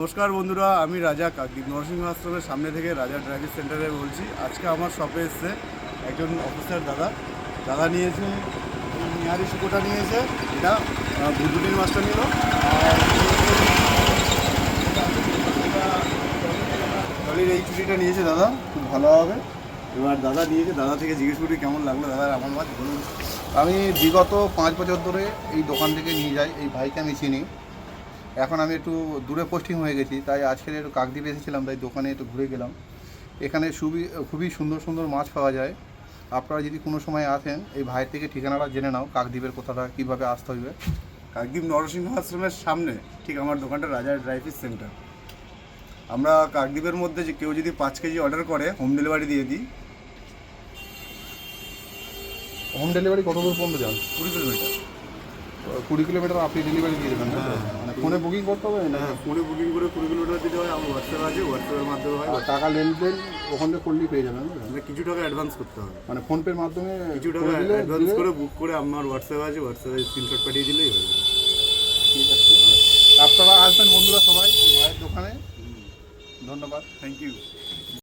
নমস্কার বন্ধুরা, আমি রাজা কাকদ্বীপ নরসিংহ আশ্রমের সামনে থেকে রাজা ড্রাইভিং সেন্টারে বলছি। আজকে আমার শপে এসছে একজন অফিসার দাদা নিয়েছে নিহারি শুকোটা নিয়েছে, এটা বুদ্ধুটির মাছটা নিল। আর এই ছুটিটা নিয়েছে দাদা, খুব ভালো হবে। এবার দাদা নিয়েছে, দাদা থেকে জিজ্ঞেস করি কেমন লাগলো দাদা আমার মাছ বলুন। আমি বিগত 5 বছর ধরে এই দোকান থেকে নিয়ে যাই। এই ভাইকে আমি চিনি। এখন আমি একটু দূরে পোস্টিং হয়ে গেছি, তাই আজকের একটু কাকদ্বীপ এসেছিলাম, তাই দোকানে একটু ঘুরে গেলাম। এখানে খুবই সুন্দর সুন্দর মাছ পাওয়া যায়। আপনারা যদি কোনো সময় আসেন, এই ভাইয়ের থেকে ঠিকানাটা জেনে নাও, কাকদ্বীপের কোথাটা কীভাবে আসতে হইবে। কাকদ্বীপ নরসিংহ আশ্রমের সামনে ঠিক আমার দোকানটা রাজা ড্রাইভিং সেন্টার। আমরা কাকদ্বীপের মধ্যে যে কেউ যদি 5 কেজি অর্ডার করে হোম ডেলিভারি দিয়ে দিই। হোম ডেলিভারি কত দূর পর্যন্ত যান? 20 কিলোমিটার। 20 কিলোমিটার আপনি ডেলিভারি দিয়ে দেবেন? মানে ফোনে বুকিং করতে হবে না? ফোনে বুকিং করে 20 কিলোমিটার দিতে হয়। আমার হোয়াটসঅ্যাপ আছে, হোয়াটসঅ্যাপের মাধ্যমে হয়। আর টাকা লেনদেন ওখান থেকে করলেই পেয়ে যাবেন। মানে কিছু টাকা অ্যাডভান্স করতে হবে, মানে ফোনপের মাধ্যমে কিছু টাকা অ্যাডভান্স করে বুক করে আমার হোয়াটসঅ্যাপ আছে, হোয়াটসঅ্যাপে স্ক্রিনশট পাঠিয়ে দিলেই হয়ে যাবে। ঠিক আছে, আপনারা আসবেন বন্ধুরা সবাই এই ভাইয়ের দোকানে। ধন্যবাদ, থ্যাংক ইউ।